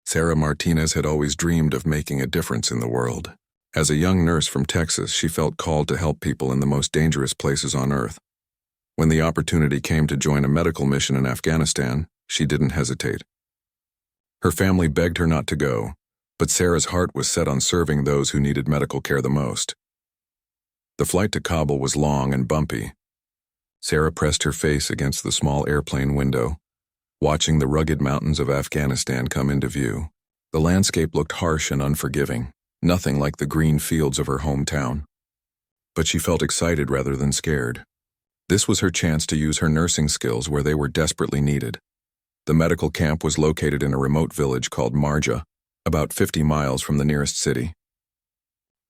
Sarah Martinez had always dreamed of making a difference in the world. As a young nurse from Texas, she felt called to help people in the most dangerous places on Earth. When the opportunity came to join a medical mission in Afghanistan, she didn't hesitate. Her family begged her not to go, but Sarah's heart was set on serving those who needed medical care the most. The flight to Kabul was long and bumpy. Sarah pressed her face against the small airplane window, watching the rugged mountains of Afghanistan come into view. The landscape looked harsh and unforgiving, nothing like the green fields of her hometown. But she felt excited rather than scared. This was her chance to use her nursing skills where they were desperately needed. The medical camp was located in a remote village called Marja, about 50 miles from the nearest city.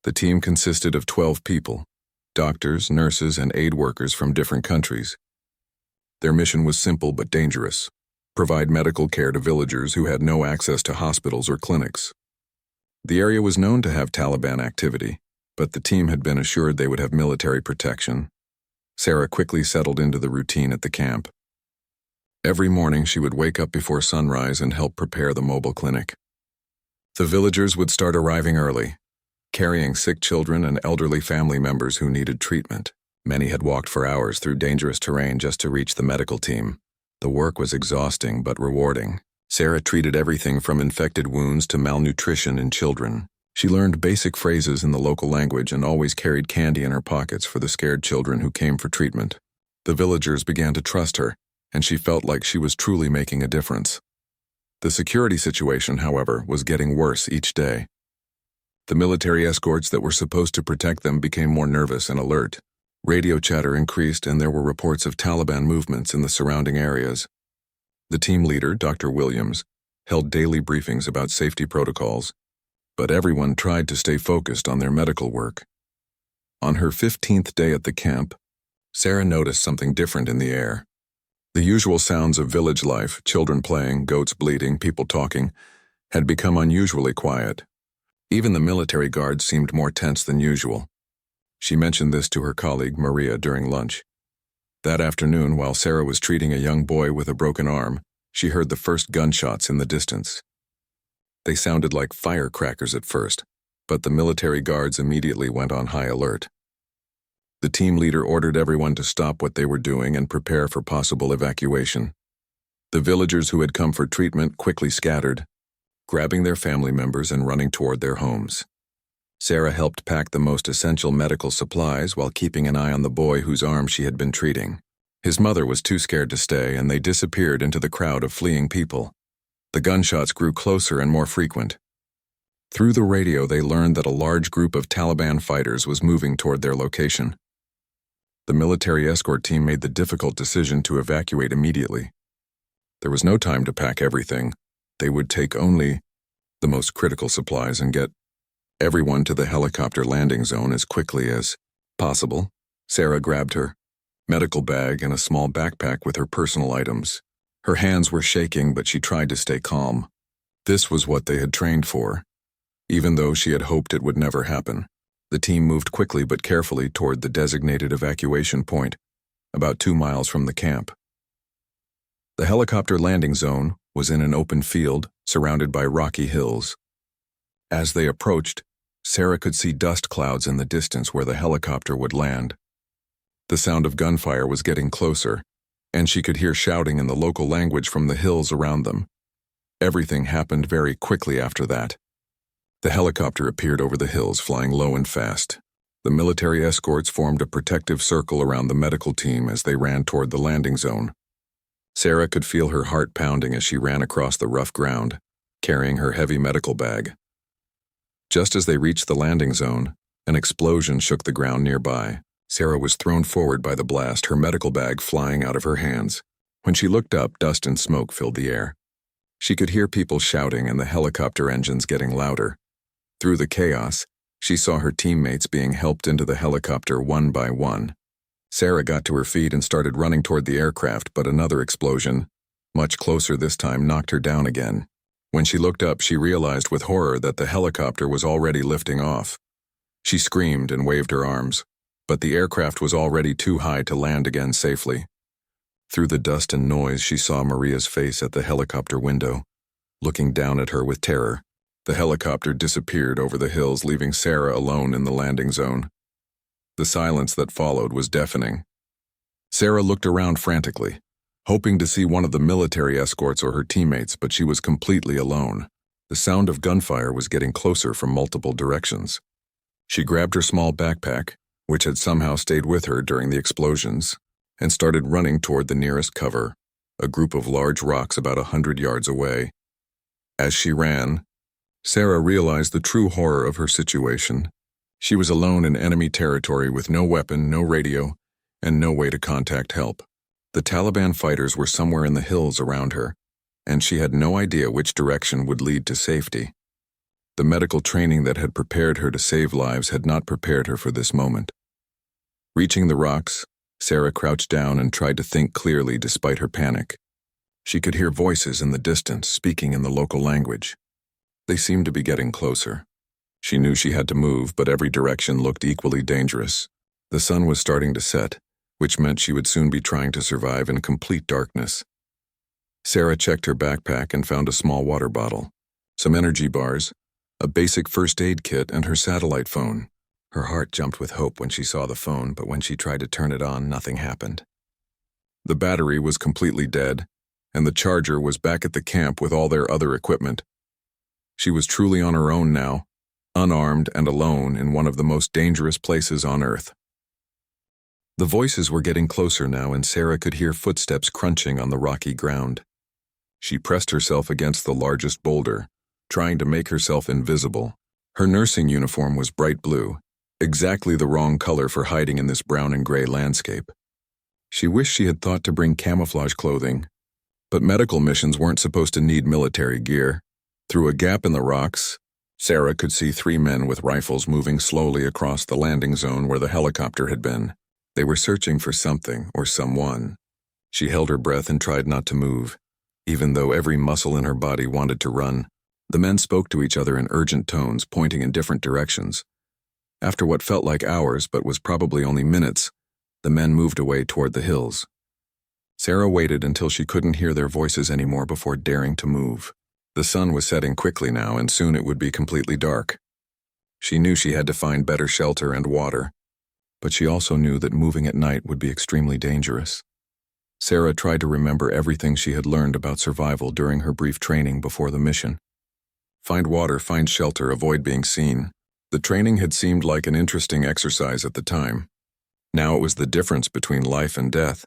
The team consisted of 12 people, doctors, nurses, and aid workers from different countries. Their mission was simple but dangerous: provide medical care to villagers who had no access to hospitals or clinics. The area was known to have Taliban activity, but the team had been assured they would have military protection. Sarah quickly settled into the routine at the camp. Every morning she would wake up before sunrise and help prepare the mobile clinic. The villagers would start arriving early, carrying sick children and elderly family members who needed treatment. Many had walked for hours through dangerous terrain just to reach the medical team. The work was exhausting but rewarding. Sarah treated everything from infected wounds to malnutrition in children. She learned basic phrases in the local language and always carried candy in her pockets for the scared children who came for treatment. The villagers began to trust her, and she felt like she was truly making a difference. The security situation, however, was getting worse each day. The military escorts that were supposed to protect them became more nervous and alert. Radio chatter increased, and there were reports of Taliban movements in the surrounding areas. The team leader, Dr. Williams, held daily briefings about safety protocols, but everyone tried to stay focused on their medical work. On her 15th day at the camp, Sarah noticed something different in the air. The usual sounds of village life, children playing, goats bleating, people talking, had become unusually quiet. Even the military guards seemed more tense than usual. She mentioned this to her colleague, Maria, during lunch. That afternoon, while Sarah was treating a young boy with a broken arm, she heard the first gunshots in the distance. They sounded like firecrackers at first, but the military guards immediately went on high alert. The team leader ordered everyone to stop what they were doing and prepare for possible evacuation. The villagers who had come for treatment quickly scattered, grabbing their family members and running toward their homes. Sarah helped pack the most essential medical supplies while keeping an eye on the boy whose arm she had been treating. His mother was too scared to stay, and they disappeared into the crowd of fleeing people. The gunshots grew closer and more frequent. Through the radio, they learned that a large group of Taliban fighters was moving toward their location. The military escort team made the difficult decision to evacuate immediately. There was no time to pack everything. They would take only the most critical supplies and get everyone to the helicopter landing zone as quickly as possible. Sarah grabbed her medical bag and a small backpack with her personal items. Her hands were shaking, but she tried to stay calm. This was what they had trained for, even though she had hoped it would never happen. The team moved quickly but carefully toward the designated evacuation point, about 2 miles from the camp. The helicopter landing zone was in an open field surrounded by rocky hills. As they approached, Sarah could see dust clouds in the distance where the helicopter would land. The sound of gunfire was getting closer, and she could hear shouting in the local language from the hills around them. Everything happened very quickly after that. The helicopter appeared over the hills, flying low and fast. The military escorts formed a protective circle around the medical team as they ran toward the landing zone. Sarah could feel her heart pounding as she ran across the rough ground, carrying her heavy medical bag. Just as they reached the landing zone, an explosion shook the ground nearby. Sarah was thrown forward by the blast, her medical bag flying out of her hands. When she looked up, dust and smoke filled the air. She could hear people shouting and the helicopter engines getting louder. Through the chaos, she saw her teammates being helped into the helicopter one by one. Sarah got to her feet and started running toward the aircraft, but another explosion, much closer this time, knocked her down again. When she looked up, she realized with horror that the helicopter was already lifting off. She screamed and waved her arms, but the aircraft was already too high to land again safely. Through the dust and noise, she saw Maria's face at the helicopter window. looking down at her with terror. The helicopter disappeared over the hills, leaving Sarah alone in the landing zone. The silence that followed was deafening. Sarah looked around frantically, hoping to see one of the military escorts or her teammates, but she was completely alone. The sound of gunfire was getting closer from multiple directions. She grabbed her small backpack, which had somehow stayed with her during the explosions, and started running toward the nearest cover, a group of large rocks about 100 yards away. As she ran, Sarah realized the true horror of her situation. She was alone in enemy territory with no weapon, no radio, and no way to contact help. The Taliban fighters were somewhere in the hills around her, and she had no idea which direction would lead to safety. The medical training that had prepared her to save lives had not prepared her for this moment. Reaching the rocks, Sarah crouched down and tried to think clearly despite her panic. She could hear voices in the distance speaking in the local language. They seemed to be getting closer. She knew she had to move, but every direction looked equally dangerous. The sun was starting to set, which meant she would soon be trying to survive in complete darkness. Sarah checked her backpack and found a small water bottle, some energy bars, a basic first aid kit, and her satellite phone. Her heart jumped with hope when she saw the phone, but when she tried to turn it on, nothing happened. The battery was completely dead, and the charger was back at the camp with all their other equipment. She was truly on her own now, unarmed and alone in one of the most dangerous places on Earth. The voices were getting closer now, and Sarah could hear footsteps crunching on the rocky ground. She pressed herself against the largest boulder, trying to make herself invisible. Her nursing uniform was bright blue, exactly the wrong color for hiding in this brown and gray landscape. She wished she had thought to bring camouflage clothing, but medical missions weren't supposed to need military gear. Through a gap in the rocks, Sarah could see 3 men with rifles moving slowly across the landing zone where the helicopter had been. They were searching for something or someone. She held her breath and tried not to move, even though every muscle in her body wanted to run. The men spoke to each other in urgent tones, pointing in different directions. After what felt like hours but was probably only minutes, the men moved away toward the hills. Sarah waited until she couldn't hear their voices anymore before daring to move. The sun was setting quickly now, and soon it would be completely dark. She knew she had to find better shelter and water, but she also knew that moving at night would be extremely dangerous. Sarah tried to remember everything she had learned about survival during her brief training before the mission. Find water, find shelter, avoid being seen. The training had seemed like an interesting exercise at the time. Now it was the difference between life and death.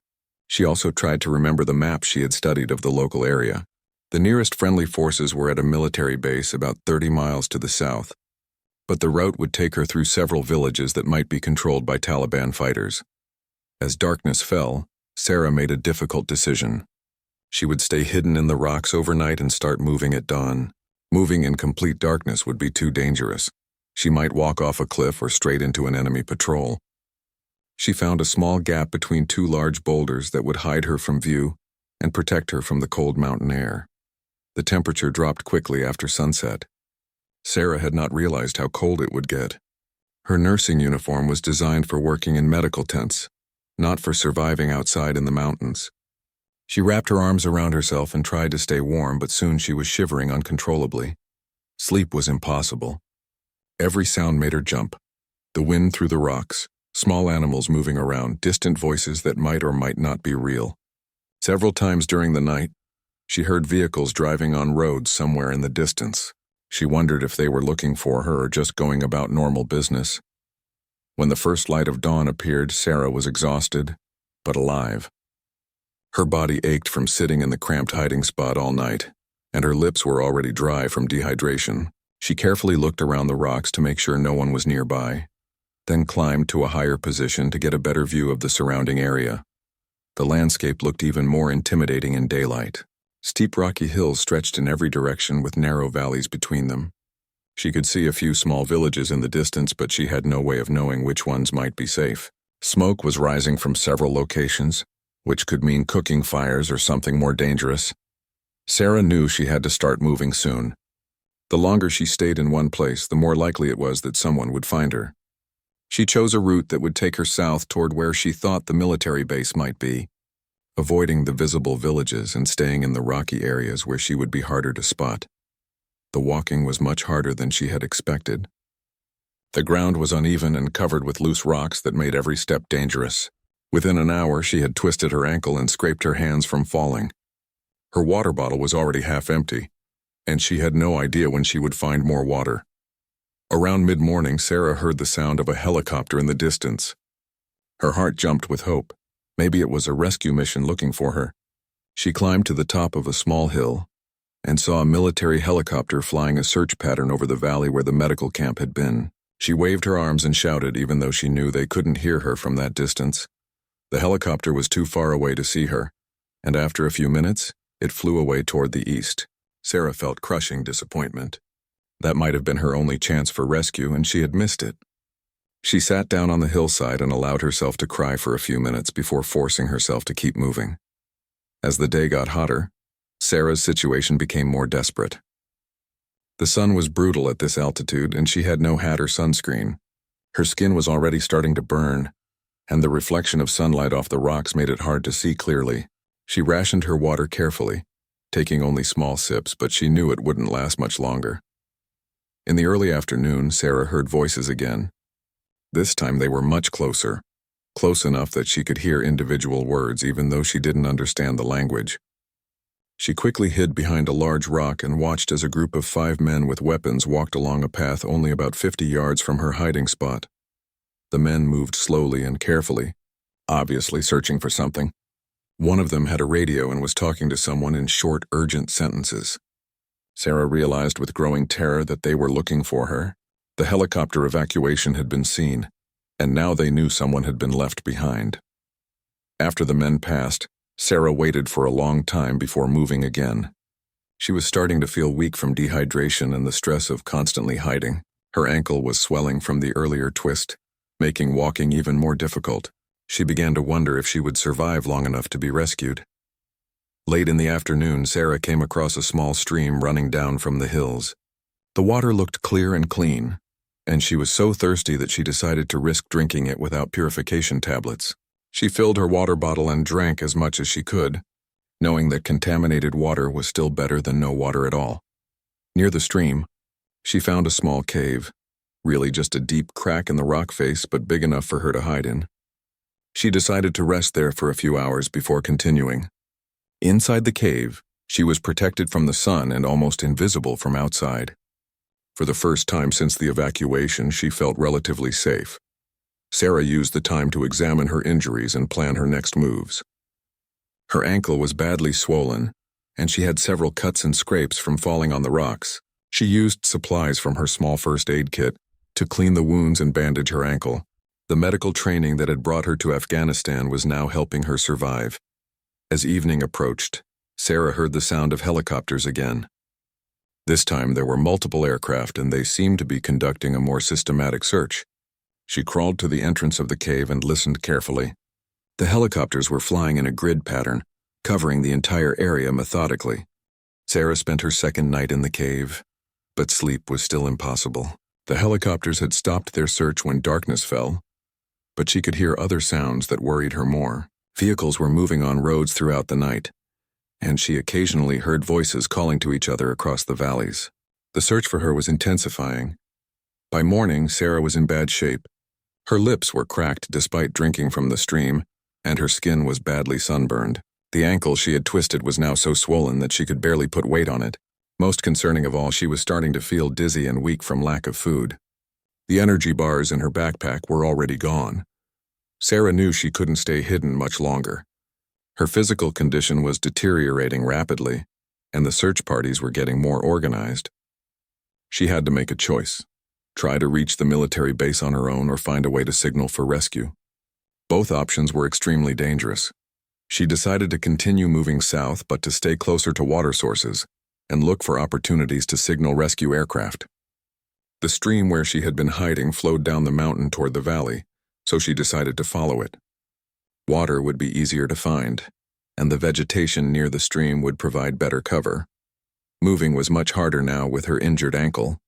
She also tried to remember the maps she had studied of the local area. The nearest friendly forces were at a military base about 30 miles to the south, but the route would take her through several villages that might be controlled by Taliban fighters. As darkness fell, Sarah made a difficult decision. She would stay hidden in the rocks overnight and start moving at dawn. Moving in complete darkness would be too dangerous. She might walk off a cliff or straight into an enemy patrol. She found a small gap between 2 large boulders that would hide her from view and protect her from the cold mountain air. The temperature dropped quickly after sunset. Sarah had not realized how cold it would get. Her nursing uniform was designed for working in medical tents, not for surviving outside in the mountains. She wrapped her arms around herself and tried to stay warm, but soon she was shivering uncontrollably. Sleep was impossible. Every sound made her jump. The wind through the rocks, small animals moving around, distant voices that might or might not be real. Several times during the night, she heard vehicles driving on roads somewhere in the distance. She wondered if they were looking for her or just going about normal business. When the first light of dawn appeared, Sarah was exhausted, but alive. Her body ached from sitting in the cramped hiding spot all night, and her lips were already dry from dehydration. She carefully looked around the rocks to make sure no one was nearby, then climbed to a higher position to get a better view of the surrounding area. The landscape looked even more intimidating in daylight. Steep rocky hills stretched in every direction with narrow valleys between them. She could see a few small villages in the distance, but she had no way of knowing which ones might be safe. Smoke was rising from several locations, which could mean cooking fires or something more dangerous. Sarah knew she had to start moving soon. The longer she stayed in one place, the more likely it was that someone would find her. She chose a route that would take her south toward where she thought the military base might be. avoiding the visible villages and staying in the rocky areas where she would be harder to spot. The walking was much harder than she had expected. The ground was uneven and covered with loose rocks that made every step dangerous. Within an hour, she had twisted her ankle and scraped her hands from falling. Her water bottle was already half empty, and she had no idea when she would find more water. Around mid-morning, Sarah heard the sound of a helicopter in the distance. Her heart jumped with hope. Maybe it was a rescue mission looking for her. She climbed to the top of a small hill and saw a military helicopter flying a search pattern over the valley where the medical camp had been. She waved her arms and shouted, even though she knew they couldn't hear her from that distance. The helicopter was too far away to see her, and after a few minutes, it flew away toward the east. Sarah felt crushing disappointment. That might have been her only chance for rescue, and she had missed it. She sat down on the hillside and allowed herself to cry for a few minutes before forcing herself to keep moving. As the day got hotter, Sarah's situation became more desperate. The sun was brutal at this altitude, and she had no hat or sunscreen. Her skin was already starting to burn, and the reflection of sunlight off the rocks made it hard to see clearly. She rationed her water carefully, taking only small sips, but she knew it wouldn't last much longer. In the early afternoon, Sarah heard voices again. This time they were much closer, close enough that she could hear individual words even though she didn't understand the language. She quickly hid behind a large rock and watched as a group of 5 men with weapons walked along a path only about 50 yards from her hiding spot. The men moved slowly and carefully, obviously searching for something. One of them had a radio and was talking to someone in short, urgent sentences. Sarah realized with growing terror that they were looking for her. The helicopter evacuation had been seen, and now they knew someone had been left behind. After the men passed, Sarah waited for a long time before moving again. She was starting to feel weak from dehydration and the stress of constantly hiding. Her ankle was swelling from the earlier twist, making walking even more difficult. She began to wonder if she would survive long enough to be rescued. Late in the afternoon, Sarah came across a small stream running down from the hills. The water looked clear and clean, and she was so thirsty that she decided to risk drinking it without purification tablets. She filled her water bottle and drank as much as she could, knowing that contaminated water was still better than no water at all. Near the stream, she found a small cave, really just a deep crack in the rock face but big enough for her to hide in. She decided to rest there for a few hours before continuing. Inside the cave, she was protected from the sun and almost invisible from outside. For the first time since the evacuation, she felt relatively safe. Sarah used the time to examine her injuries and plan her next moves. Her ankle was badly swollen, and she had several cuts and scrapes from falling on the rocks. She used supplies from her small first aid kit to clean the wounds and bandage her ankle. The medical training that had brought her to Afghanistan was now helping her survive. As evening approached, Sarah heard the sound of helicopters again. This time there were multiple aircraft and they seemed to be conducting a more systematic search. She crawled to the entrance of the cave and listened carefully. The helicopters were flying in a grid pattern, covering the entire area methodically. Sarah spent her second night in the cave, but sleep was still impossible. The helicopters had stopped their search when darkness fell, but she could hear other sounds that worried her more. Vehicles were moving on roads throughout the night, and she occasionally heard voices calling to each other across the valleys. The search for her was intensifying. By morning, Sarah was in bad shape. Her lips were cracked despite drinking from the stream, and her skin was badly sunburned. The ankle she had twisted was now so swollen that she could barely put weight on it. Most concerning of all, she was starting to feel dizzy and weak from lack of food. The energy bars in her backpack were already gone. Sarah knew she couldn't stay hidden much longer. Her physical condition was deteriorating rapidly, and the search parties were getting more organized. She had to make a choice: try to reach the military base on her own or find a way to signal for rescue. Both options were extremely dangerous. She decided to continue moving south but to stay closer to water sources and look for opportunities to signal rescue aircraft. The stream where she had been hiding flowed down the mountain toward the valley, so she decided to follow it. Water would be easier to find, and the vegetation near the stream would provide better cover. Moving was much harder now with her injured ankle.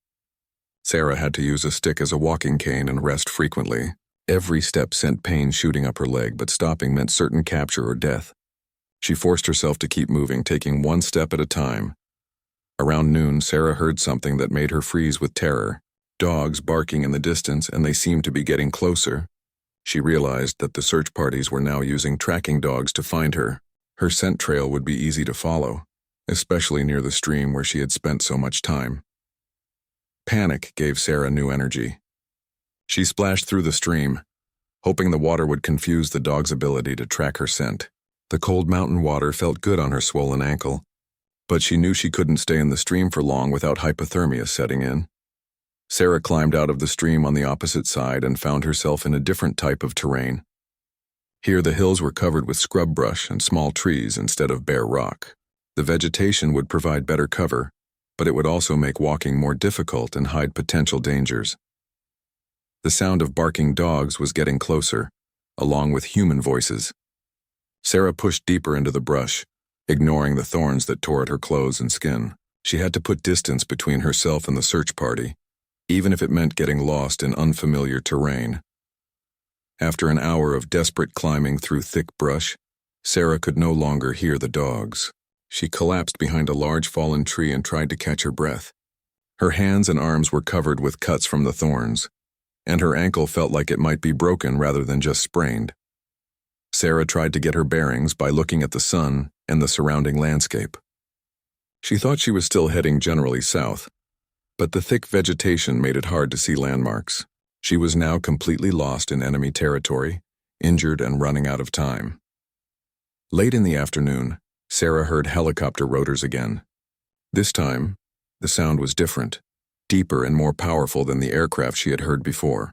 Sarah had to use a stick as a walking cane and rest frequently. Every step sent pain shooting up her leg, but stopping meant certain capture or death. She forced herself to keep moving, taking one step at a time. Around noon, Sarah heard something that made her freeze with terror. Dogs barking in the distance, and they seemed to be getting closer. She realized that the search parties were now using tracking dogs to find her. Her scent trail would be easy to follow, especially near the stream where she had spent so much time. Panic gave Sarah new energy. She splashed through the stream, hoping the water would confuse the dog's ability to track her scent. The cold mountain water felt good on her swollen ankle, but she knew she couldn't stay in the stream for long without hypothermia setting in. Sarah climbed out of the stream on the opposite side and found herself in a different type of terrain. Here the hills were covered with scrub brush and small trees instead of bare rock. The vegetation would provide better cover, but it would also make walking more difficult and hide potential dangers. The sound of barking dogs was getting closer, along with human voices. Sarah pushed deeper into the brush, ignoring the thorns that tore at her clothes and skin. She had to put distance between herself and the search party, even if it meant getting lost in unfamiliar terrain. After an hour of desperate climbing through thick brush, Sarah could no longer hear the dogs. She collapsed behind a large fallen tree and tried to catch her breath. Her hands and arms were covered with cuts from the thorns, and her ankle felt like it might be broken rather than just sprained. Sarah tried to get her bearings by looking at the sun and the surrounding landscape. She thought she was still heading generally south, but the thick vegetation made it hard to see landmarks. She was now completely lost in enemy territory, injured and running out of time. Late in the afternoon, Sarah heard helicopter rotors again. This time, the sound was different, deeper and more powerful than the aircraft she had heard before.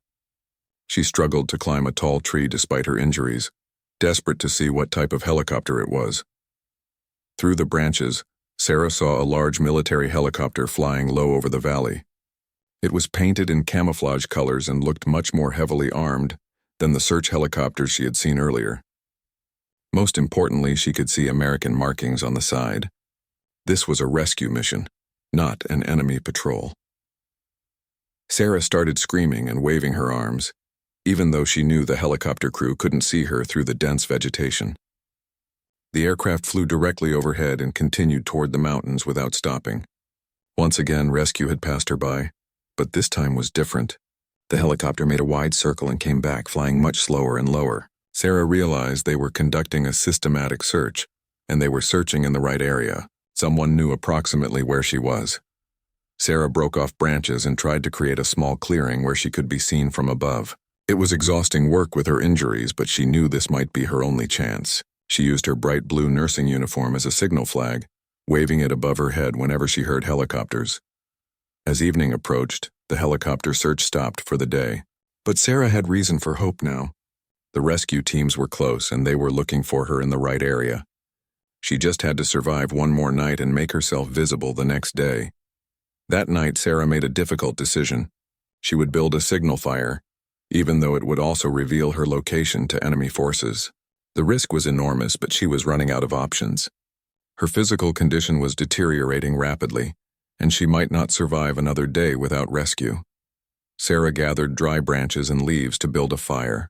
She struggled to climb a tall tree despite her injuries, desperate to see what type of helicopter it was. Through the branches, Sarah saw a large military helicopter flying low over the valley. It was painted in camouflage colors and looked much more heavily armed than the search helicopters she had seen earlier. Most importantly, she could see American markings on the side. This was a rescue mission, not an enemy patrol. Sarah started screaming and waving her arms, even though she knew the helicopter crew couldn't see her through the dense vegetation. The aircraft flew directly overhead and continued toward the mountains without stopping. Once again, rescue had passed her by, but this time was different. The helicopter made a wide circle and came back, flying much slower and lower. Sarah realized they were conducting a systematic search, and they were searching in the right area. Someone knew approximately where she was. Sarah broke off branches and tried to create a small clearing where she could be seen from above. It was exhausting work with her injuries, but she knew this might be her only chance. She used her bright blue nursing uniform as a signal flag, waving it above her head whenever she heard helicopters. As evening approached, the helicopter search stopped for the day. But Sarah had reason for hope now. The rescue teams were close, and they were looking for her in the right area. She just had to survive one more night and make herself visible the next day. That night, Sarah made a difficult decision. She would build a signal fire, even though it would also reveal her location to enemy forces. The risk was enormous, but she was running out of options. Her physical condition was deteriorating rapidly, and she might not survive another day without rescue. Sarah gathered dry branches and leaves to build a fire.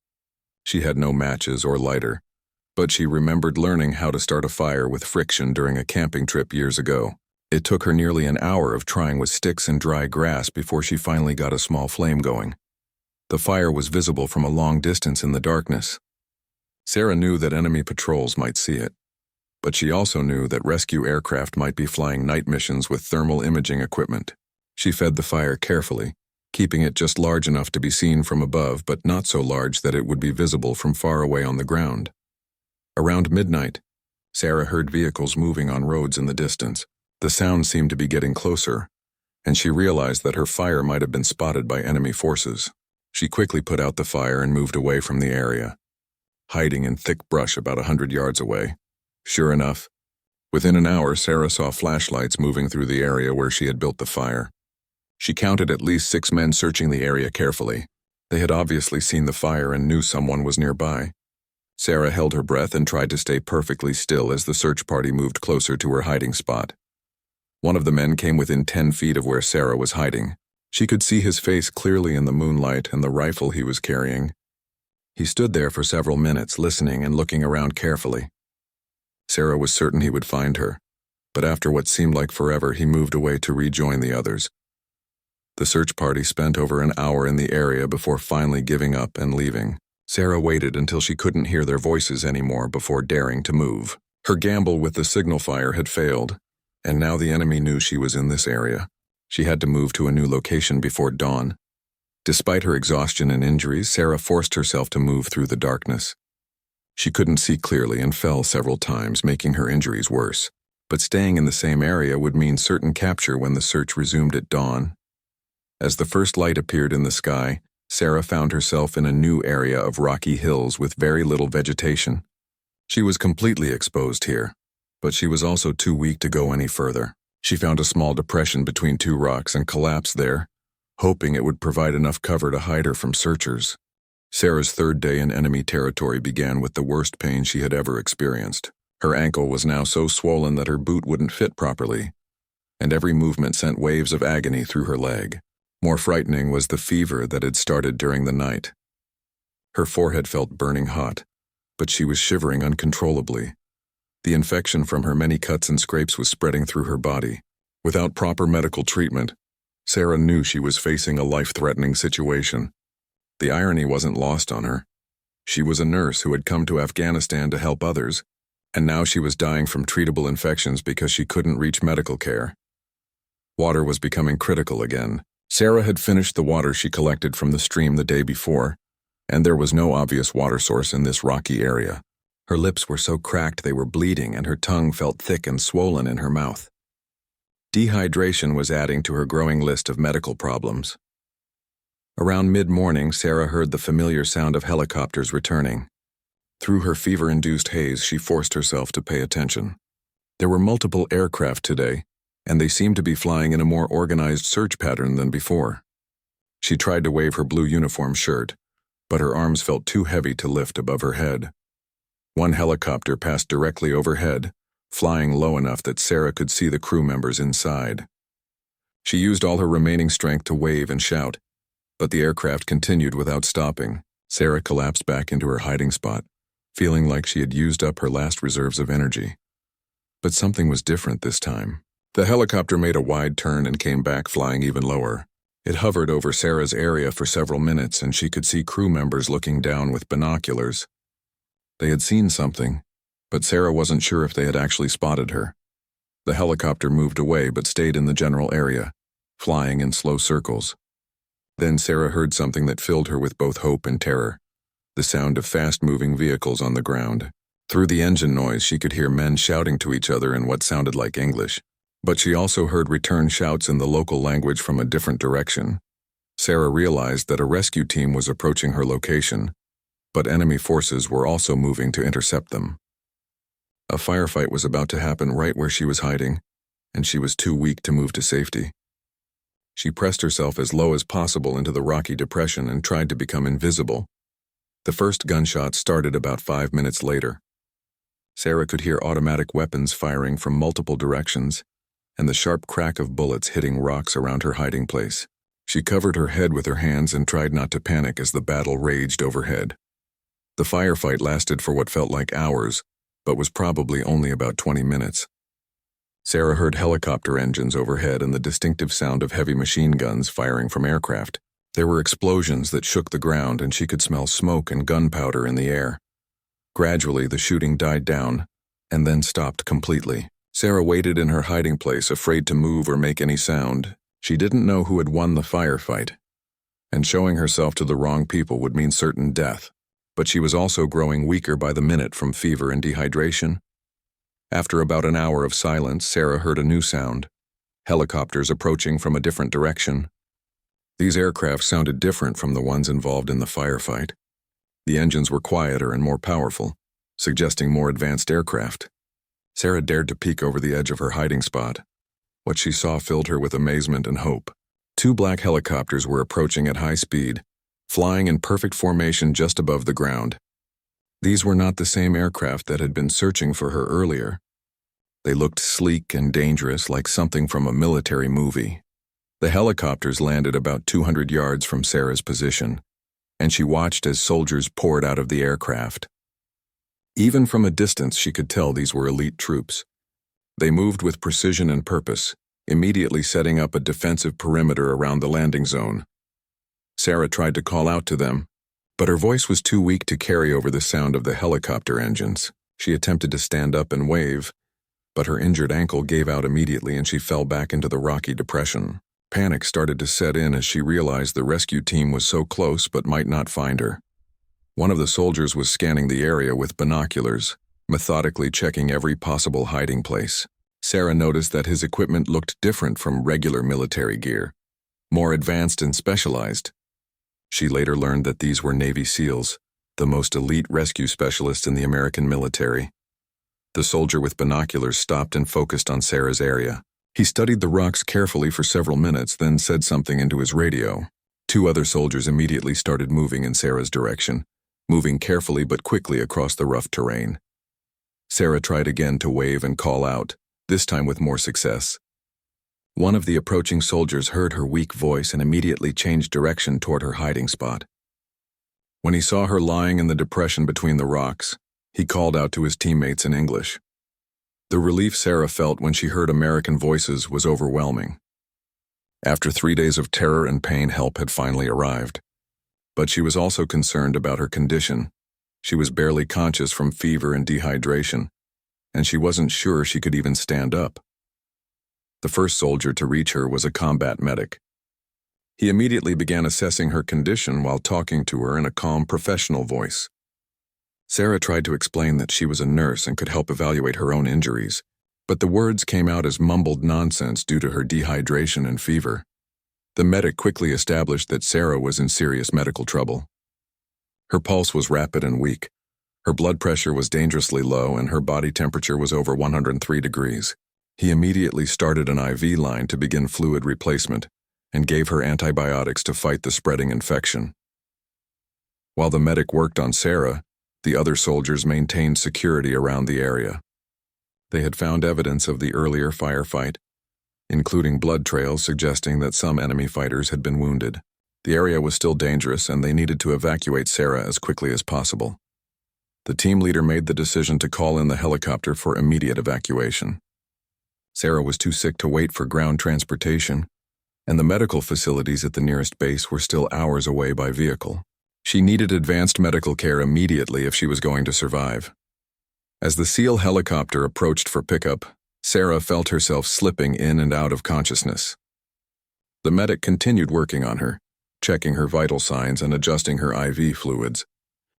She had no matches or lighter, but she remembered learning how to start a fire with friction during a camping trip years ago. It took her nearly an hour of trying with sticks and dry grass before she finally got a small flame going. The fire was visible from a long distance in the darkness. Sarah knew that enemy patrols might see it, but she also knew that rescue aircraft might be flying night missions with thermal imaging equipment. She fed the fire carefully, keeping it just large enough to be seen from above, but not so large that it would be visible from far away on the ground. Around midnight, Sarah heard vehicles moving on roads in the distance. The sound seemed to be getting closer, and she realized that her fire might have been spotted by enemy forces. She quickly put out the fire and moved away from the area, hiding in thick brush about 100 yards away. Sure enough, within an hour, Sarah saw flashlights moving through the area where she had built the fire. She counted at least 6 men searching the area carefully. They had obviously seen the fire and knew someone was nearby. Sarah held her breath and tried to stay perfectly still as the search party moved closer to her hiding spot. One of the men came within 10 feet of where Sarah was hiding. She could see his face clearly in the moonlight and the rifle he was carrying. He stood there for several minutes, listening and looking around carefully. Sarah was certain he would find her, but after what seemed like forever, he moved away to rejoin the others. The search party spent over an hour in the area before finally giving up and leaving. Sarah waited until she couldn't hear their voices anymore before daring to move. Her gamble with the signal fire had failed, and now the enemy knew she was in this area. She had to move to a new location before dawn. Despite her exhaustion and injuries, Sarah forced herself to move through the darkness. She couldn't see clearly and fell several times, making her injuries worse. But staying in the same area would mean certain capture when the search resumed at dawn. As the first light appeared in the sky, Sarah found herself in a new area of rocky hills with very little vegetation. She was completely exposed here, but she was also too weak to go any further. She found a small depression between two rocks and collapsed there, hoping it would provide enough cover to hide her from searchers. Sarah's third day in enemy territory began with the worst pain she had ever experienced. Her ankle was now so swollen that her boot wouldn't fit properly, and every movement sent waves of agony through her leg. More frightening was the fever that had started during the night. Her forehead felt burning hot, but she was shivering uncontrollably. The infection from her many cuts and scrapes was spreading through her body. Without proper medical treatment, Sarah knew she was facing a life-threatening situation. The irony wasn't lost on her. She was a nurse who had come to Afghanistan to help others, and now she was dying from treatable infections because she couldn't reach medical care. Water was becoming critical again. Sarah had finished the water she collected from the stream the day before, and there was no obvious water source in this rocky area. Her lips were so cracked they were bleeding, and her tongue felt thick and swollen in her mouth. Dehydration was adding to her growing list of medical problems. Around mid-morning, Sarah heard the familiar sound of helicopters returning. Through her fever-induced haze, she forced herself to pay attention. There were multiple aircraft today, and they seemed to be flying in a more organized search pattern than before. She tried to wave her blue uniform shirt, but her arms felt too heavy to lift above her head. One helicopter passed directly overhead, flying low enough that Sarah could see the crew members inside. She used all her remaining strength to wave and shout, but the aircraft continued without stopping. Sarah collapsed back into her hiding spot, feeling like she had used up her last reserves of energy. But something was different this time. The helicopter made a wide turn and came back flying even lower. It hovered over Sarah's area for several minutes, and she could see crew members looking down with binoculars. They had seen something, but Sarah wasn't sure if they had actually spotted her. The helicopter moved away but stayed in the general area, flying in slow circles. Then Sarah heard something that filled her with both hope and terror, the sound of fast-moving vehicles on the ground. Through the engine noise, she could hear men shouting to each other in what sounded like English. But she also heard return shouts in the local language from a different direction. Sarah realized that a rescue team was approaching her location, but enemy forces were also moving to intercept them. A firefight was about to happen right where she was hiding, and she was too weak to move to safety. She pressed herself as low as possible into the rocky depression and tried to become invisible. The first gunshot started about 5 minutes later. Sarah could hear automatic weapons firing from multiple directions, and the sharp crack of bullets hitting rocks around her hiding place. She covered her head with her hands and tried not to panic as the battle raged overhead. The firefight lasted for what felt like hours, but was probably only about 20 minutes. Sarah heard helicopter engines overhead and the distinctive sound of heavy machine guns firing from aircraft. There were explosions that shook the ground, and she could smell smoke and gunpowder in the air. Gradually, the shooting died down, and then stopped completely. Sarah waited in her hiding place, afraid to move or make any sound. She didn't know who had won the firefight, and showing herself to the wrong people would mean certain death. But she was also growing weaker by the minute from fever and dehydration. After about an hour of silence, Sarah heard a new sound. Helicopters approaching from a different direction. These aircraft sounded different from the ones involved in the firefight. The engines were quieter and more powerful, suggesting more advanced aircraft. Sarah dared to peek over the edge of her hiding spot. What she saw filled her with amazement and hope. 2 black helicopters were approaching at high speed, flying in perfect formation just above the ground. These were not the same aircraft that had been searching for her earlier. They looked sleek and dangerous, like something from a military movie. The helicopters landed about 200 yards from Sarah's position, and she watched as soldiers poured out of the aircraft. Even from a distance, she could tell these were elite troops. They moved with precision and purpose, immediately setting up a defensive perimeter around the landing zone. Sarah tried to call out to them, but her voice was too weak to carry over the sound of the helicopter engines. She attempted to stand up and wave, but her injured ankle gave out immediately and she fell back into the rocky depression. Panic started to set in as she realized the rescue team was so close but might not find her. One of the soldiers was scanning the area with binoculars, methodically checking every possible hiding place. Sarah noticed that his equipment looked different from regular military gear, more advanced and specialized. She later learned that these were Navy SEALs, the most elite rescue specialists in the American military. The soldier with binoculars stopped and focused on Sarah's area. He studied the rocks carefully for several minutes, then said something into his radio. Two other soldiers immediately started moving in Sarah's direction, moving carefully but quickly across the rough terrain. Sarah tried again to wave and call out, this time with more success. One of the approaching soldiers heard her weak voice and immediately changed direction toward her hiding spot. When he saw her lying in the depression between the rocks, he called out to his teammates in English. The relief Sarah felt when she heard American voices was overwhelming. After 3 days of terror and pain, help had finally arrived. But she was also concerned about her condition. She was barely conscious from fever and dehydration, and she wasn't sure she could even stand up. The first soldier to reach her was a combat medic. He immediately began assessing her condition while talking to her in a calm, professional voice. Sarah tried to explain that she was a nurse and could help evaluate her own injuries, but the words came out as mumbled nonsense due to her dehydration and fever. The medic quickly established that Sarah was in serious medical trouble. Her pulse was rapid and weak. Her blood pressure was dangerously low and her body temperature was over 103 degrees. He immediately started an IV line to begin fluid replacement and gave her antibiotics to fight the spreading infection. While the medic worked on Sarah, the other soldiers maintained security around the area. They had found evidence of the earlier firefight, including blood trails suggesting that some enemy fighters had been wounded. The area was still dangerous and they needed to evacuate Sarah as quickly as possible. The team leader made the decision to call in the helicopter for immediate evacuation. Sarah was too sick to wait for ground transportation, and the medical facilities at the nearest base were still hours away by vehicle. She needed advanced medical care immediately if she was going to survive. As the SEAL helicopter approached for pickup, Sarah felt herself slipping in and out of consciousness. The medic continued working on her, checking her vital signs and adjusting her IV fluids.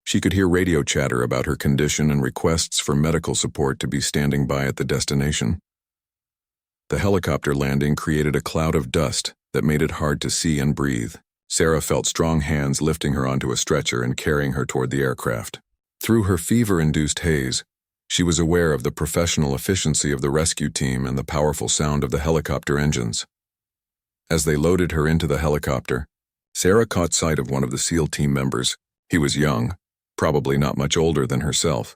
She could hear radio chatter about her condition and requests for medical support to be standing by at the destination. The helicopter landing created a cloud of dust that made it hard to see and breathe. Sarah felt strong hands lifting her onto a stretcher and carrying her toward the aircraft. Through her fever-induced haze, she was aware of the professional efficiency of the rescue team and the powerful sound of the helicopter engines. As they loaded her into the helicopter, Sarah caught sight of one of the SEAL team members. He was young, probably not much older than herself,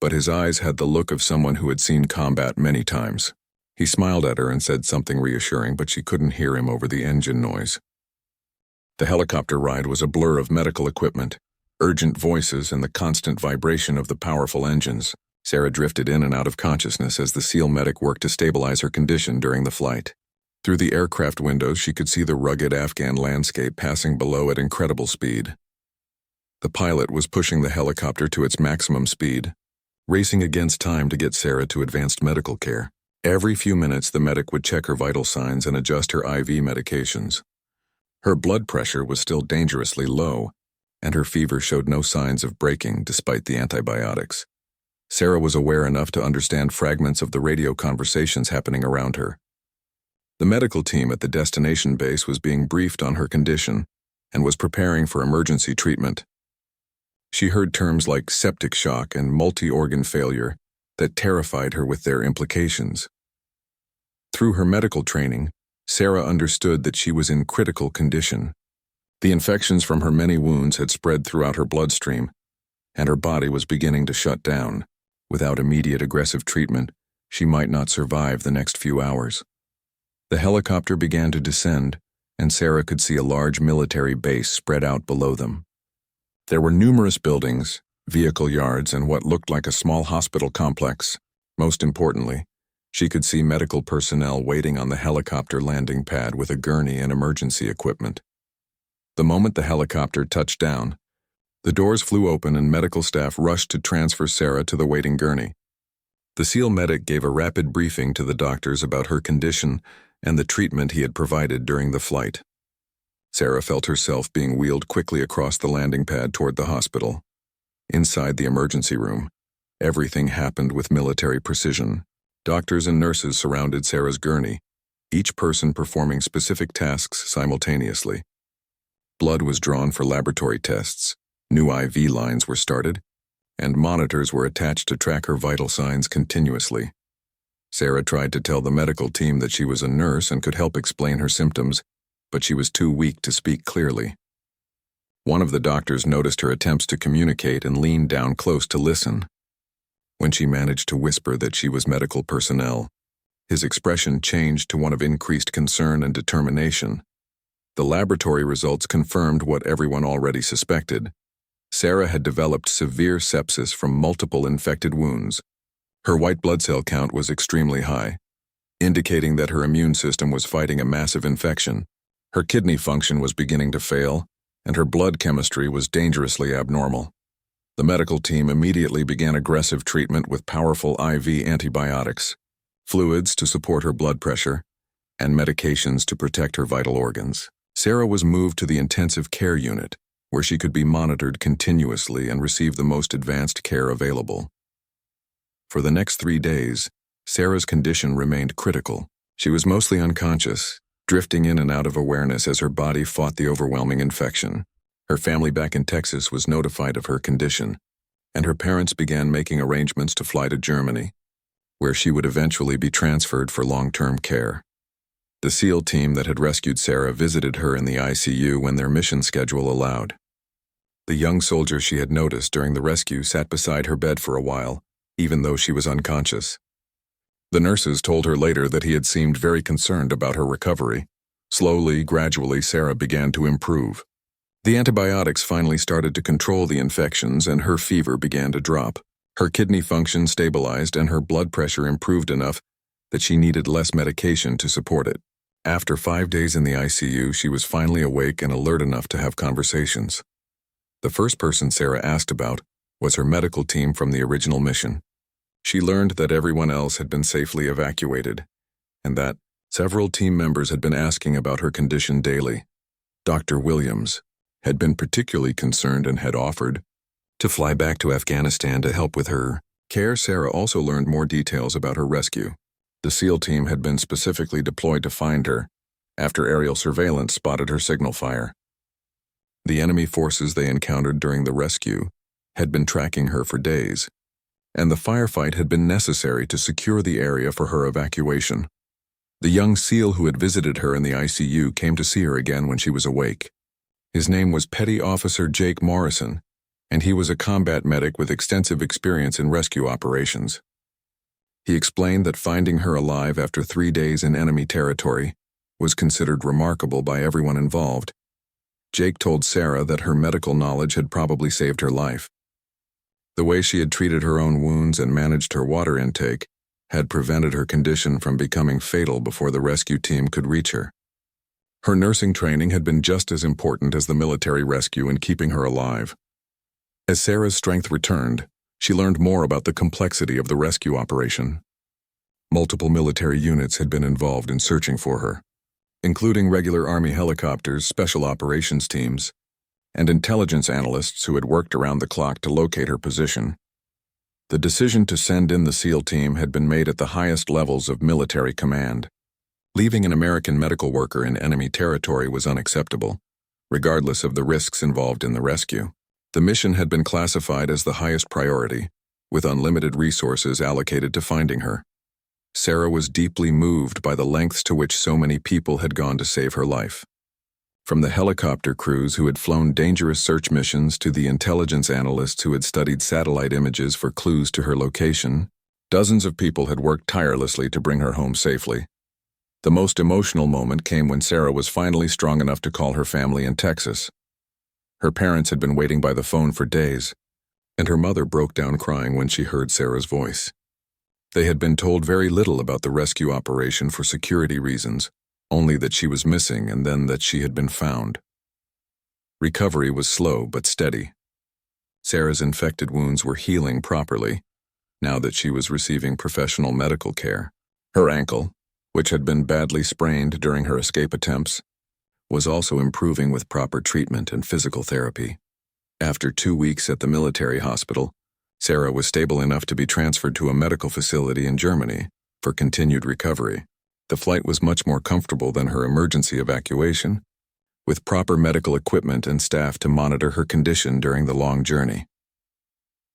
but his eyes had the look of someone who had seen combat many times. He smiled at her and said something reassuring, but she couldn't hear him over the engine noise. The helicopter ride was a blur of medical equipment, urgent voices, and the constant vibration of the powerful engines. Sarah drifted in and out of consciousness as the SEAL medic worked to stabilize her condition during the flight. Through the aircraft windows, she could see the rugged Afghan landscape passing below at incredible speed. The pilot was pushing the helicopter to its maximum speed, racing against time to get Sarah to advanced medical care. Every few minutes, the medic would check her vital signs and adjust her IV medications. Her blood pressure was still dangerously low, and her fever showed no signs of breaking despite the antibiotics. Sarah was aware enough to understand fragments of the radio conversations happening around her. The medical team at the destination base was being briefed on her condition and was preparing for emergency treatment. She heard terms like septic shock and multi-organ failure that terrified her with their implications. Through her medical training, Sarah understood that she was in critical condition. The infections from her many wounds had spread throughout her bloodstream, and her body was beginning to shut down. Without immediate aggressive treatment, she might not survive the next few hours. The helicopter began to descend, and Sarah could see a large military base spread out below them. There were numerous buildings, vehicle yards, and what looked like a small hospital complex. Most importantly, she could see medical personnel waiting on the helicopter landing pad with a gurney and emergency equipment. The moment the helicopter touched down, the doors flew open and medical staff rushed to transfer Sarah to the waiting gurney. The SEAL medic gave a rapid briefing to the doctors about her condition and the treatment he had provided during the flight. Sarah felt herself being wheeled quickly across the landing pad toward the hospital. Inside the emergency room, everything happened with military precision. Doctors and nurses surrounded Sarah's gurney, each person performing specific tasks simultaneously. Blood was drawn for laboratory tests, new IV lines were started, and monitors were attached to track her vital signs continuously. Sarah tried to tell the medical team that she was a nurse and could help explain her symptoms, but she was too weak to speak clearly. One of the doctors noticed her attempts to communicate and leaned down close to listen. When she managed to whisper that she was medical personnel, his expression changed to one of increased concern and determination. The laboratory results confirmed what everyone already suspected. Sarah had developed severe sepsis from multiple infected wounds. Her white blood cell count was extremely high, indicating that her immune system was fighting a massive infection. Her kidney function was beginning to fail, and her blood chemistry was dangerously abnormal. The medical team immediately began aggressive treatment with powerful IV antibiotics, fluids to support her blood pressure, and medications to protect her vital organs. Sarah was moved to the intensive care unit, where she could be monitored continuously and receive the most advanced care available. For the next 3 days, Sarah's condition remained critical. She was mostly unconscious, drifting in and out of awareness as her body fought the overwhelming infection. Her family back in Texas was notified of her condition, and her parents began making arrangements to fly to Germany, where she would eventually be transferred for long-term care. The SEAL team that had rescued Sarah visited her in the ICU when their mission schedule allowed. The young soldier she had noticed during the rescue sat beside her bed for a while, even though she was unconscious. The nurses told her later that he had seemed very concerned about her recovery. Slowly, gradually, Sarah began to improve. The antibiotics finally started to control the infections and her fever began to drop. Her kidney function stabilized and her blood pressure improved enough that she needed less medication to support it. After 5 days in the ICU, she was finally awake and alert enough to have conversations. The first person Sarah asked about was her medical team from the original mission. She learned that everyone else had been safely evacuated, and that several team members had been asking about her condition daily. Dr. Williams had been particularly concerned and had offered to fly back to Afghanistan to help with her care. Sarah also learned more details about her rescue. The SEAL team had been specifically deployed to find her after aerial surveillance spotted her signal fire. The enemy forces they encountered during the rescue had been tracking her for days, and the firefight had been necessary to secure the area for her evacuation. The young SEAL who had visited her in the ICU came to see her again when she was awake. His name was Petty Officer Jake Morrison, and he was a combat medic with extensive experience in rescue operations. He explained that finding her alive after 3 days in enemy territory was considered remarkable by everyone involved. Jake told Sarah that her medical knowledge had probably saved her life. The way she had treated her own wounds and managed her water intake had prevented her condition from becoming fatal before the rescue team could reach her. Her nursing training had been just as important as the military rescue in keeping her alive. As Sarah's strength returned, she learned more about the complexity of the rescue operation. Multiple military units had been involved in searching for her, including regular Army helicopters, special operations teams, and intelligence analysts who had worked around the clock to locate her position. The decision to send in the SEAL team had been made at the highest levels of military command. Leaving an American medical worker in enemy territory was unacceptable, regardless of the risks involved in the rescue. The mission had been classified as the highest priority, with unlimited resources allocated to finding her. Sarah was deeply moved by the lengths to which so many people had gone to save her life. From the helicopter crews who had flown dangerous search missions to the intelligence analysts who had studied satellite images for clues to her location, dozens of people had worked tirelessly to bring her home safely. The most emotional moment came when Sarah was finally strong enough to call her family in Texas. Her parents had been waiting by the phone for days, and her mother broke down crying when she heard Sarah's voice. They had been told very little about the rescue operation for security reasons, only that she was missing and then that she had been found. Recovery was slow but steady. Sarah's infected wounds were healing properly, now that she was receiving professional medical care. Her ankle, which had been badly sprained during her escape attempts, was also improving with proper treatment and physical therapy. After 2 weeks at the military hospital, Sarah was stable enough to be transferred to a medical facility in Germany for continued recovery. The flight was much more comfortable than her emergency evacuation, with proper medical equipment and staff to monitor her condition during the long journey.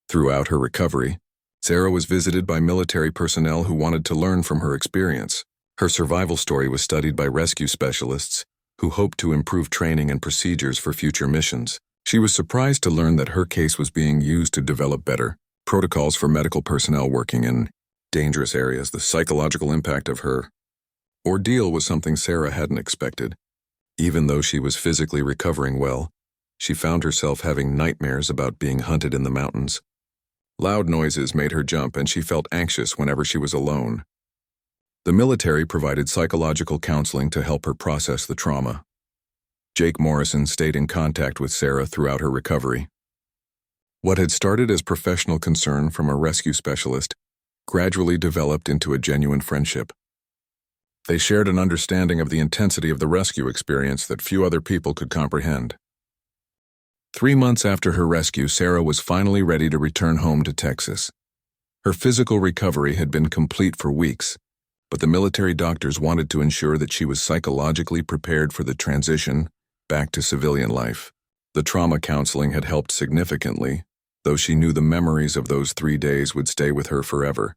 Throughout her recovery, Sarah was visited by military personnel who wanted to learn from her experience. Her survival story was studied by rescue specialists who hoped to improve training and procedures for future missions. She was surprised to learn that her case was being used to develop better protocols for medical personnel working in dangerous areas. The psychological impact of her ordeal was something Sarah hadn't expected. Even though she was physically recovering well, she found herself having nightmares about being hunted in the mountains. Loud noises made her jump, and she felt anxious whenever she was alone. The military provided psychological counseling to help her process the trauma. Jake Morrison stayed in contact with Sarah throughout her recovery. What had started as professional concern from a rescue specialist gradually developed into a genuine friendship. They shared an understanding of the intensity of the rescue experience that few other people could comprehend. 3 months after her rescue, Sarah was finally ready to return home to Texas. Her physical recovery had been complete for weeks, but the military doctors wanted to ensure that she was psychologically prepared for the transition back to civilian life. The trauma counseling had helped significantly, though she knew the memories of those 3 days would stay with her forever.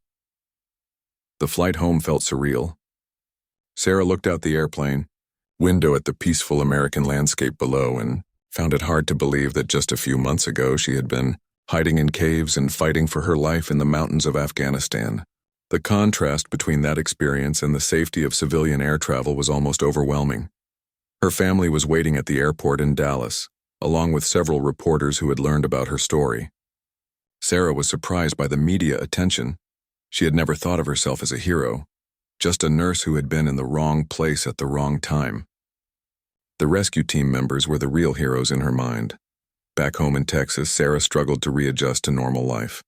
The flight home felt surreal. Sarah looked out the airplane window at the peaceful American landscape below and found it hard to believe that just a few months ago she had been hiding in caves and fighting for her life in the mountains of Afghanistan. The contrast between that experience and the safety of civilian air travel was almost overwhelming. Her family was waiting at the airport in Dallas, along with several reporters who had learned about her story. Sarah was surprised by the media attention. She had never thought of herself as a hero, just a nurse who had been in the wrong place at the wrong time. The rescue team members were the real heroes in her mind. Back home in Texas, Sarah struggled to readjust to normal life.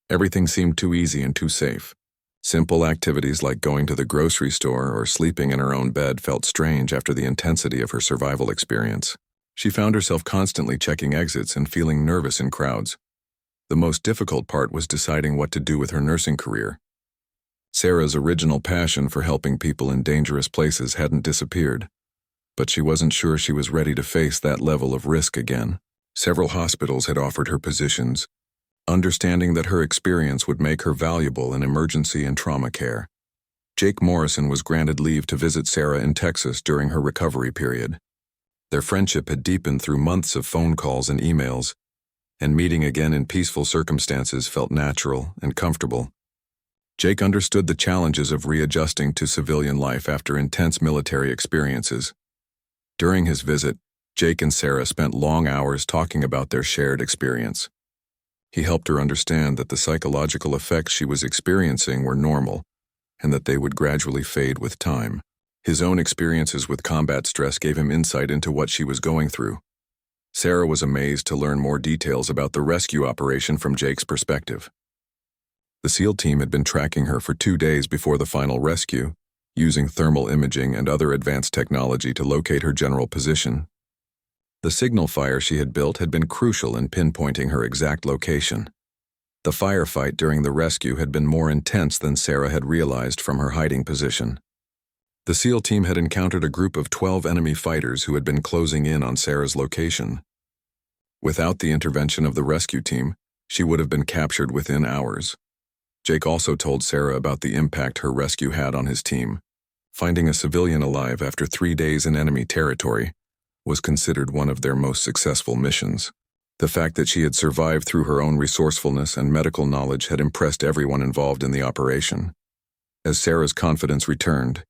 Everything seemed too easy and too safe. Simple activities like going to the grocery store or sleeping in her own bed felt strange after the intensity of her survival experience. She found herself constantly checking exits and feeling nervous in crowds. The most difficult part was deciding what to do with her nursing career. Sarah's original passion for helping people in dangerous places hadn't disappeared, but she wasn't sure she was ready to face that level of risk again. Several hospitals had offered her positions, understanding that her experience would make her valuable in emergency and trauma care. Jake Morrison was granted leave to visit Sarah in Texas during her recovery period. Their friendship had deepened through months of phone calls and emails, and meeting again in peaceful circumstances felt natural and comfortable. Jake understood the challenges of readjusting to civilian life after intense military experiences. During his visit, Jake and Sarah spent long hours talking about their shared experience. He helped her understand that the psychological effects she was experiencing were normal, and that they would gradually fade with time. His own experiences with combat stress gave him insight into what she was going through. Sarah was amazed to learn more details about the rescue operation from Jake's perspective. The SEAL team had been tracking her for 2 days before the final rescue, using thermal imaging and other advanced technology to locate her general position. The signal fire she had built had been crucial in pinpointing her exact location. The firefight during the rescue had been more intense than Sarah had realized from her hiding position. The SEAL team had encountered a group of 12 enemy fighters who had been closing in on Sarah's location. Without the intervention of the rescue team, she would have been captured within hours. Jake also told Sarah about the impact her rescue had on his team. Finding a civilian alive after 3 days in enemy territory was considered one of their most successful missions. The fact that she had survived through her own resourcefulness and medical knowledge had impressed everyone involved in the operation. As Sarah's confidence returned,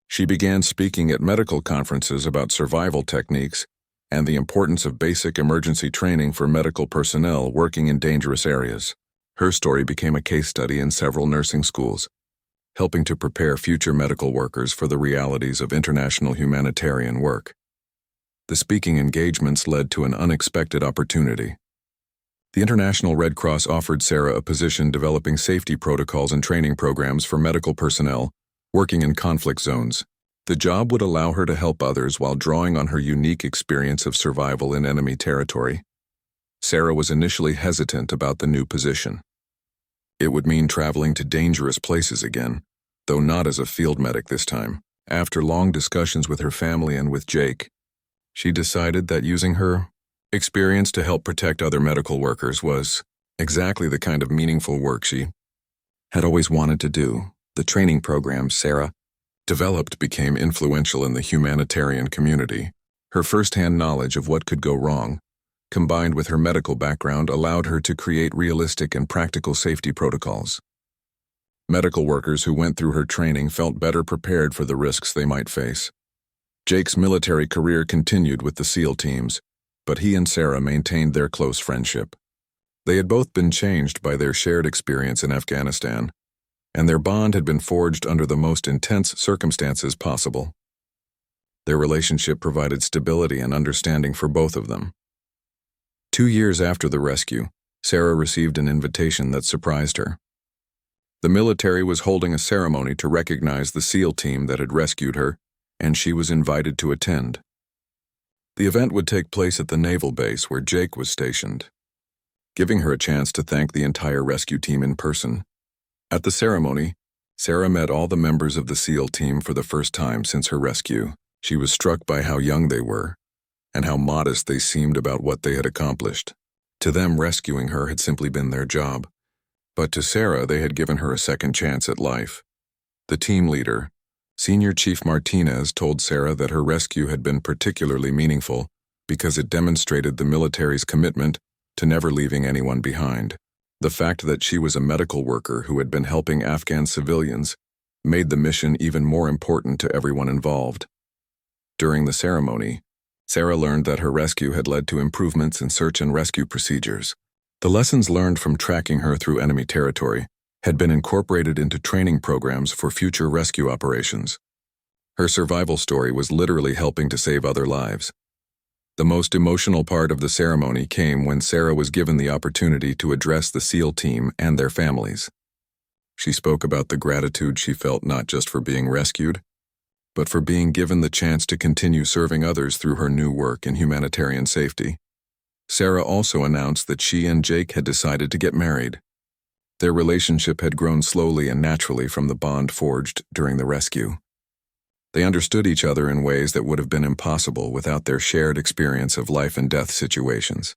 she began speaking at medical conferences about survival techniques and the importance of basic emergency training for medical personnel working in dangerous areas. Her story became a case study in several nursing schools, helping to prepare future medical workers for the realities of international humanitarian work. The speaking engagements led to an unexpected opportunity. The International Red Cross offered Sarah a position developing safety protocols and training programs for medical personnel working in conflict zones. The job would allow her to help others while drawing on her unique experience of survival in enemy territory. Sarah was initially hesitant about the new position. It would mean traveling to dangerous places again, though not as a field medic this time. After long discussions with her family and with Jake, she decided that using her experience to help protect other medical workers was exactly the kind of meaningful work she had always wanted to do. The training programs Sarah developed became influential in the humanitarian community. Her first-hand knowledge of what could go wrong, combined with her medical background, allowed her to create realistic and practical safety protocols. Medical workers who went through her training felt better prepared for the risks they might face. Jake's military career continued with the SEAL teams, but he and Sarah maintained their close friendship. They had both been changed by their shared experience in Afghanistan, and their bond had been forged under the most intense circumstances possible. Their relationship provided stability and understanding for both of them. 2 years after the rescue, Sarah received an invitation that surprised her. The military was holding a ceremony to recognize the SEAL team that had rescued her, and she was invited to attend. The event would take place at the naval base where Jake was stationed, giving her a chance to thank the entire rescue team in person. At the ceremony, Sarah met all the members of the SEAL team for the first time since her rescue. She was struck by how young they were, and how modest they seemed about what they had accomplished. To them, rescuing her had simply been their job, but to Sarah, they had given her a second chance at life. The team leader, Senior Chief Martinez, told Sarah that her rescue had been particularly meaningful because it demonstrated the military's commitment to never leaving anyone behind. The fact that she was a medical worker who had been helping Afghan civilians made the mission even more important to everyone involved. During the ceremony, Sarah learned that her rescue had led to improvements in search and rescue procedures. The lessons learned from tracking her through enemy territory had been incorporated into training programs for future rescue operations. Her survival story was literally helping to save other lives. The most emotional part of the ceremony came when Sarah was given the opportunity to address the SEAL team and their families. She spoke about the gratitude she felt not just for being rescued, but for being given the chance to continue serving others through her new work in humanitarian safety. Sarah also announced that she and Jake had decided to get married. Their relationship had grown slowly and naturally from the bond forged during the rescue. They understood each other in ways that would have been impossible without their shared experience of life and death situations.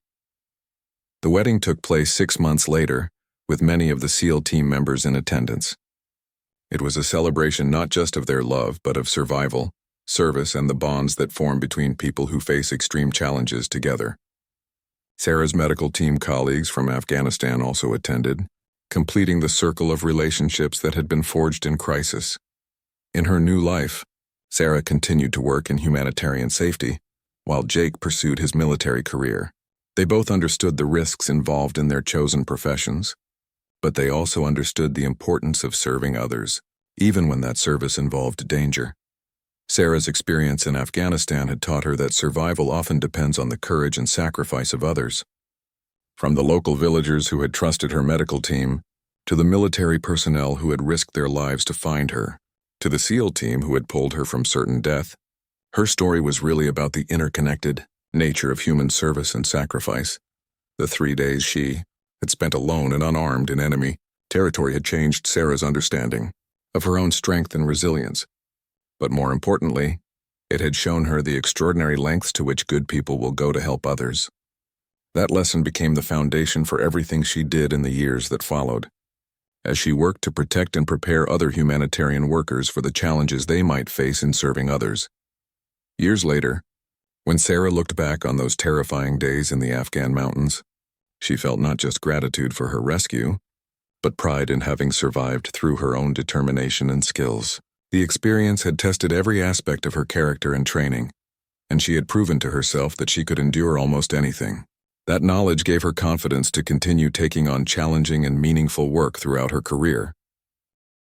The wedding took place 6 months later, with many of the SEAL team members in attendance. It was a celebration not just of their love, but of survival, service, and the bonds that form between people who face extreme challenges together. Sarah's medical team colleagues from Afghanistan also attended, completing the circle of relationships that had been forged in crisis. In her new life, Sarah continued to work in humanitarian safety, while Jake pursued his military career. They both understood the risks involved in their chosen professions, but they also understood the importance of serving others, even when that service involved danger. Sarah's experience in Afghanistan had taught her that survival often depends on the courage and sacrifice of others. From the local villagers who had trusted her medical team, to the military personnel who had risked their lives to find her, to the SEAL team who had pulled her from certain death, her story was really about the interconnected nature of human service and sacrifice. The 3 days she had spent alone and unarmed in enemy territory had changed Sarah's understanding of her own strength and resilience. But more importantly, it had shown her the extraordinary lengths to which good people will go to help others. That lesson became the foundation for everything she did in the years that followed, as she worked to protect and prepare other humanitarian workers for the challenges they might face in serving others. Years later, when Sarah looked back on those terrifying days in the Afghan mountains, she felt not just gratitude for her rescue, but pride in having survived through her own determination and skills. The experience had tested every aspect of her character and training, and she had proven to herself that she could endure almost anything. That knowledge gave her confidence to continue taking on challenging and meaningful work throughout her career.